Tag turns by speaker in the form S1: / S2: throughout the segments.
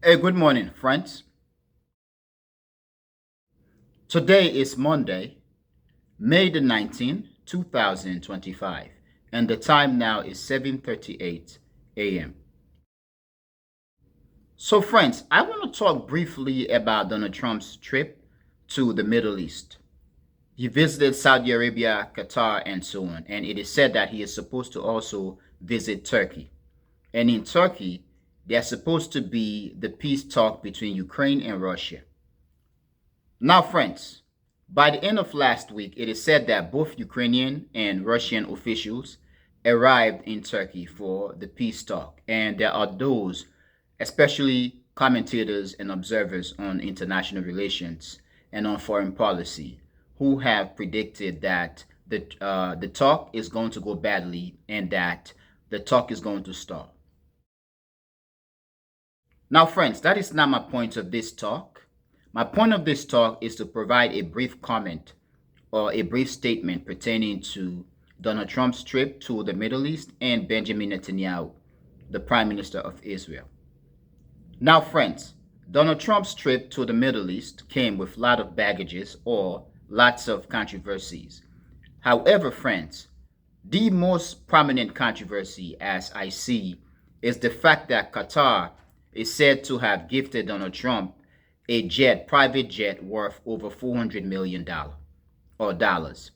S1: Hey, good morning, friends. Today is Monday, May the 19th, 2025, and the time now is 7:38 a.m. So, friends, I want to talk briefly about Donald Trump's trip to the Middle East. He visited Saudi Arabia, Qatar, and so on, and it is said that he is supposed to also visit Turkey. And in Turkey, there's supposed to be the peace talk between Ukraine and Russia. Now, friends, by the end of last week, it is said that both Ukrainian and Russian officials arrived in Turkey for the peace talk. And there are those, especially commentators and observers on international relations and on foreign policy, who have predicted that the talk is going to go badly and that the talk is going to stall. Now, friends, that is not my point of this talk. My point of this talk is to provide a brief comment or a brief statement pertaining to Donald Trump's trip to the Middle East and Benjamin Netanyahu, the Prime Minister of Israel. Now, friends, Donald Trump's trip to the Middle East came with a lot of baggages or lots of controversies. However, friends, the most prominent controversy, as I see, is the fact that Qatar is said to have gifted Donald Trump a private jet worth over $400 million or dollars.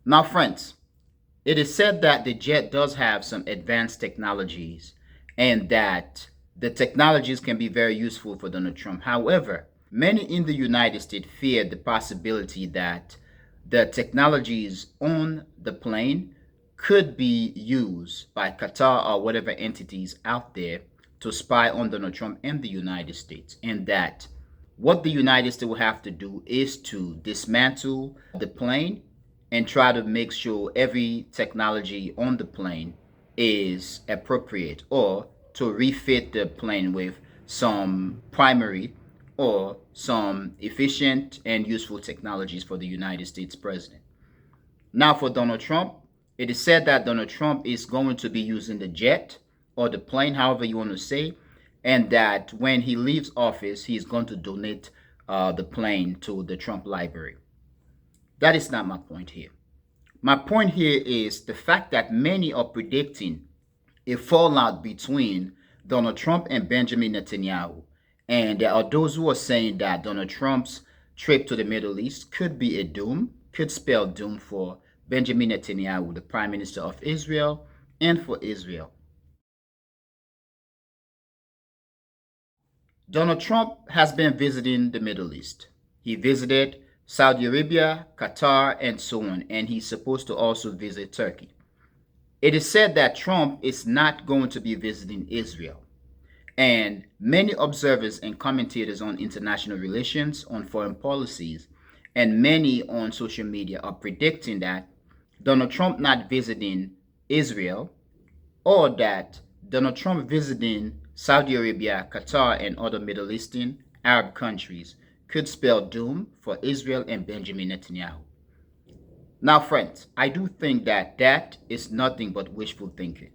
S1: Now, friends, it is said that the jet does have some advanced technologies and that the technologies can be very useful for Donald Trump. However, many in the United States fear the possibility that the technologies on the plane could be used by Qatar or whatever entities out there to spy on Donald Trump and the United States, and that what the United States will have to do is to dismantle the plane and try to make sure every technology on the plane is appropriate, or to refit the plane with some primary or some efficient and useful technologies for the United States president. Now, for Donald Trump, it is said that Donald Trump is going to be using the jet or the plane, however you want to say, and that when he leaves office, he is going to donate the plane to the Trump Library. That is not my point here. My point here is the fact that many are predicting a fallout between Donald Trump and Benjamin Netanyahu. And there are those who are saying that Donald Trump's trip to the Middle East could be a doom, could spell doom for Benjamin Netanyahu, the Prime Minister of Israel, and for Israel. Donald Trump has been visiting the Middle East. He visited Saudi Arabia, Qatar, and so on, and he's supposed to also visit Turkey. It is said that Trump is not going to be visiting Israel. And many observers and commentators on international relations, on foreign policies, and many on social media are predicting that Donald Trump not visiting Israel, or that Donald Trump visiting Saudi Arabia, Qatar, and other Middle Eastern Arab countries could spell doom for Israel and Benjamin Netanyahu. Now, friends, I do think that that is nothing but wishful thinking.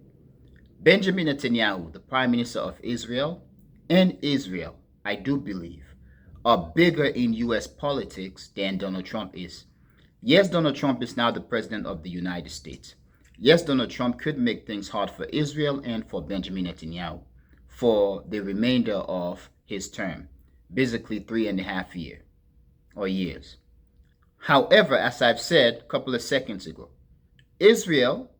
S1: Benjamin Netanyahu, the Prime Minister of Israel, and Israel, I do believe, are bigger in US politics than Donald Trump is. Yes, Donald Trump is now the President of the United States. Yes, Donald Trump could make things hard for Israel and for Benjamin Netanyahu for the remainder of his term, basically 3.5 years. However, as I've said a couple of seconds ago, Israel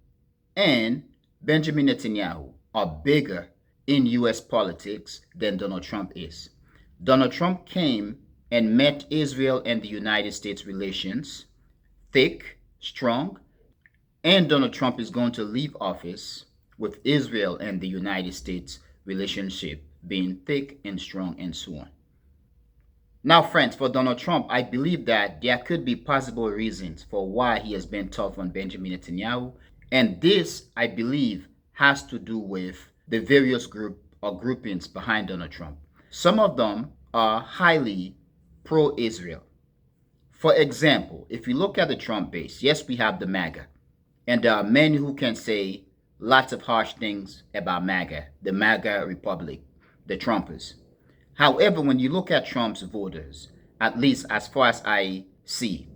S1: and Benjamin Netanyahu are bigger in US politics than Donald Trump is. Donald Trump came and met Israel and the United States relations thick, strong, and Donald Trump is going to leave office with Israel and the United States relationship being thick and strong and so on. Now, friends, for Donald Trump, I believe that there could be possible reasons for why he has been tough on Benjamin Netanyahu. And this, I believe, has to do with the various groupings behind Donald Trump. Some of them are highly pro-Israel. For example, if you look at the Trump base, yes, we have the MAGA. And there are many who can say lots of harsh things about MAGA, the MAGA Republic, the Trumpers. However, when you look at Trump's voters, at least as far as I see,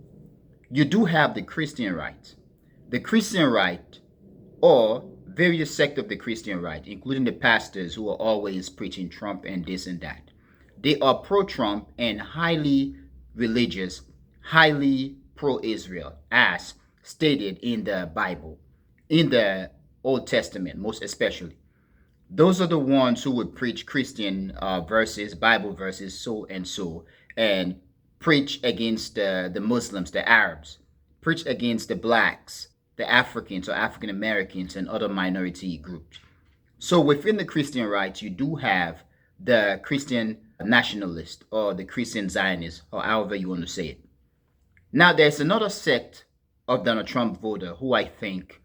S1: you do have the Christian right. The Christian right, or various sects of the Christian right, including the pastors who are always preaching Trump and this and that. They are pro-Trump and highly religious, highly pro-Israel, as stated in the Bible, in the Old Testament, most especially. Those are the ones who would preach Christian verses, Bible verses, so and so, and preach against the Muslims, the Arabs, preach against the blacks, the Africans or African Americans, and other minority groups. So within the Christian right, you do have the Christian nationalist or the Christian Zionist, or however you want to say it. Now, there's another sect of Donald Trump voter who I think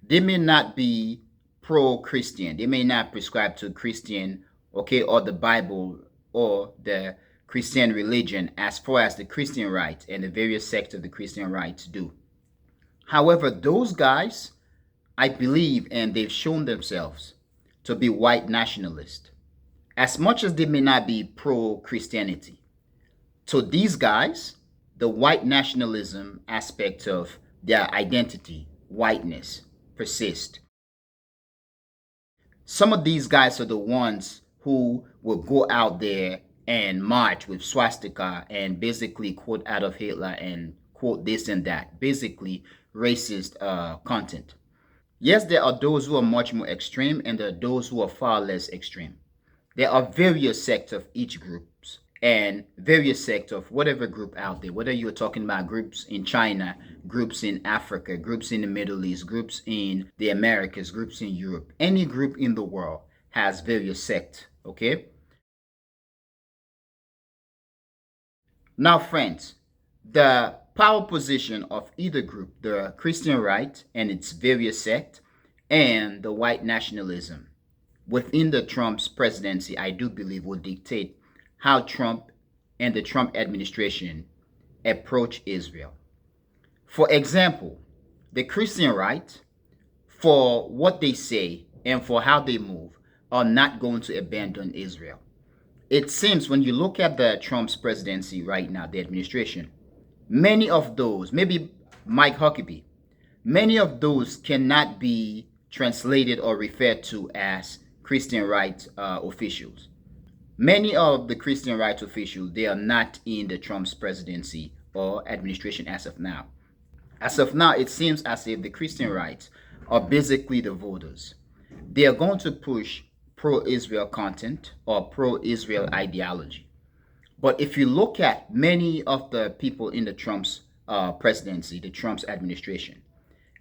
S1: they may not be pro-Christian. They may not prescribe to Christian, okay, or the Bible or the Christian religion as far as the Christian right and the various sects of the Christian rights do. However, those guys, I believe, and they've shown themselves to be white nationalists. As much as they may not be pro-Christianity, to these guys, the white nationalism aspect of their identity, whiteness, persist. Some of these guys are the ones who will go out there and march with swastika and basically quote Adolf Hitler and quote this and that, basically racist content. Yes, there are those who are much more extreme and there are those who are far less extreme. There are various sects of each groups and various sects of whatever group out there, whether you're talking about groups in China, groups in Africa, groups in the Middle East, groups in the Americas, groups in Europe. Any group in the world has various sects, okay? Now, friends, the power position of either group, the Christian right and its various sects, and the white nationalism within the Trump's presidency, I do believe will dictate how Trump and the Trump administration approach Israel. For example, the Christian right, for what they say and for how they move, are not going to abandon Israel. It seems when you look at the Trump's presidency right now, the administration, many of those, maybe Mike Huckabee, many of those cannot be translated or referred to as Christian rights officials. Many of the Christian rights officials, they are not in the Trump's presidency or administration as of now. As of now, it seems as if the Christian rights are basically the voters. They are going to push pro-Israel content or pro-Israel ideology. But if you look at many of the people in the Trump's presidency, the Trump's administration,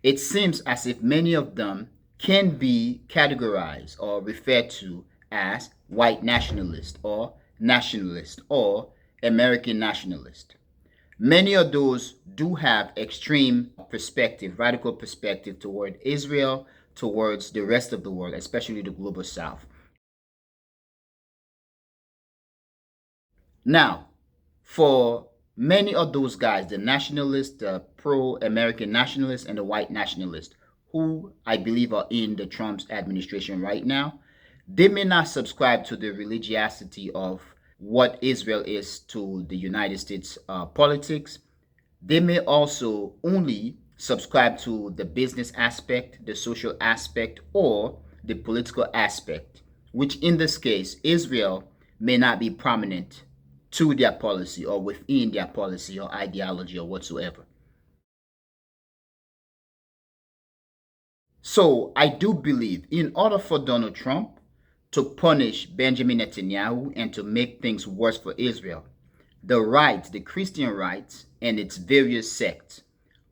S1: it seems as if many of them can be categorized or referred to as white nationalist or American nationalist. Many of those do have extreme perspective, radical perspective toward Israel, towards the rest of the world, especially the global south. Now, for many of those guys, the nationalists, the pro-American nationalists, and the white nationalists, who I believe are in the Trump's administration right now, they may not subscribe to the religiosity of what Israel is to the United States politics. They may also only subscribe to the business aspect, the social aspect, or the political aspect, which in this case, Israel may not be prominent to their policy or within their policy or ideology or whatsoever. So I do believe in order for Donald Trump to punish Benjamin Netanyahu and to make things worse for Israel, the right, the Christian rights, and its various sects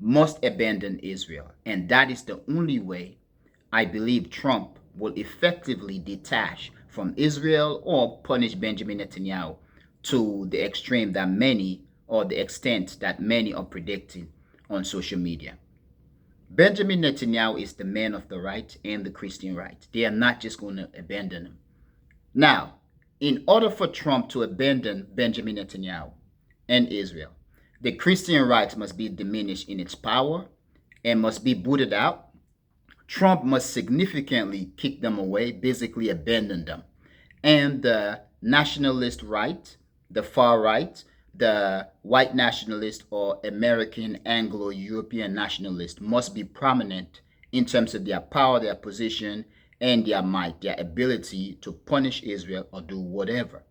S1: must abandon Israel. And that is the only way I believe Trump will effectively detach from Israel or punish Benjamin Netanyahu to the extreme that many, or the extent that many are predicting on social media. Benjamin Netanyahu is the man of the right and the Christian right. They are not just going to abandon him. Now, in order for Trump to abandon Benjamin Netanyahu and Israel, the Christian right must be diminished in its power and must be booted out. Trump must significantly kick them away, basically abandon them. And the nationalist right, the far right, the white nationalist or American Anglo European nationalist must be prominent in terms of their power, their position, and their might, their ability to punish Israel or do whatever.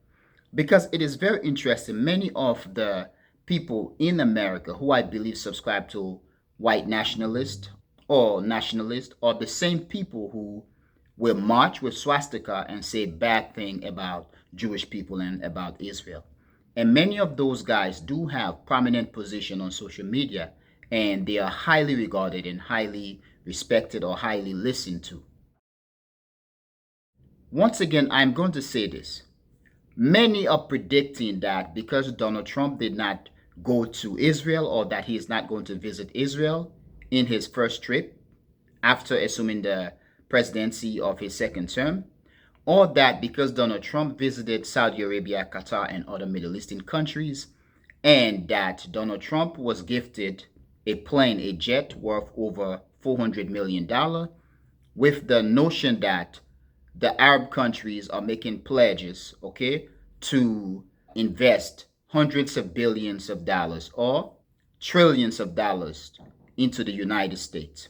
S1: Because it is very interesting, many of the people in America who I believe subscribe to white nationalist are the same people who will march with swastika and say bad thing about Jewish people and about Israel. And many of those guys do have prominent position on social media, and they are highly regarded and highly respected or highly listened to. Once again, I'm going to say this. Many are predicting that because Donald Trump did not go to Israel or that he is not going to visit Israel in his first trip after assuming the presidency of his second term, or that because Donald Trump visited Saudi Arabia, Qatar, and other Middle Eastern countries, and that Donald Trump was gifted a plane, a jet worth over $400 million, with the notion that the Arab countries are making pledges, okay, to invest hundreds of billions of dollars or trillions of dollars into the United States.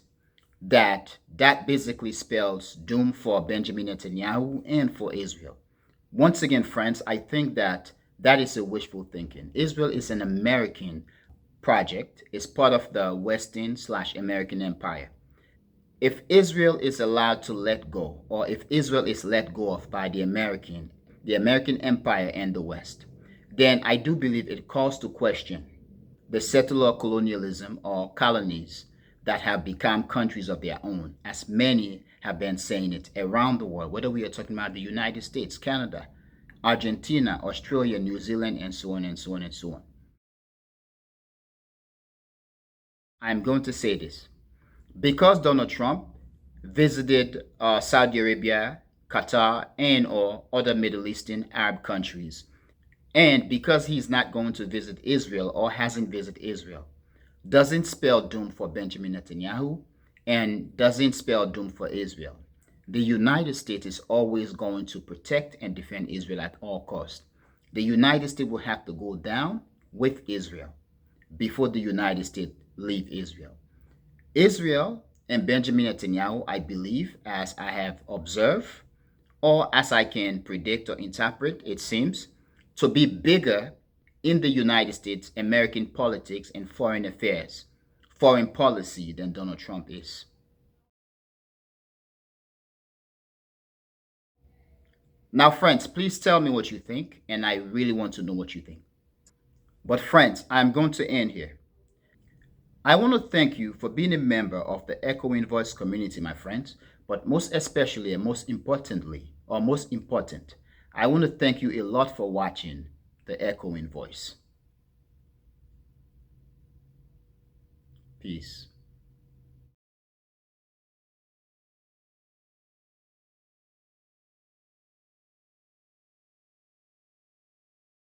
S1: That basically spells doom for Benjamin Netanyahu and for Israel. Once again, friends, I think that that is a wishful thinking. Israel is an American project. It's part of the Western slash American empire. If Israel is allowed to let go, or if Israel is let go of by the American empire and the West, then I do believe it calls to question the settler colonialism or colonies that have become countries of their own, as many have been saying it around the world, whether we are talking about the United States, Canada, Argentina, Australia, New Zealand, and so on and so on and so on. I'm going to say this. Because Donald Trump visited Saudi Arabia, Qatar, and or other Middle Eastern Arab countries, and because he's not going to visit Israel or hasn't visited Israel, doesn't spell doom for Benjamin Netanyahu and doesn't spell doom for Israel. The United States is always going to protect and defend Israel at all costs. The United States will have to go down with Israel before the United States leave Israel. Israel and Benjamin Netanyahu, I believe, as I have observed, or as I can predict or interpret, it seems, to be bigger in the United States, American politics, and foreign affairs, foreign policy than Donald Trump is. Now, friends, please tell me what you think, and I really want to know what you think. But, friends, I'm going to end here. I want to thank you for being a member of the Echoing Voice community, my friends, but most especially and most importantly, or most important, I want to thank you a lot for watching the Echoing Voice. Peace.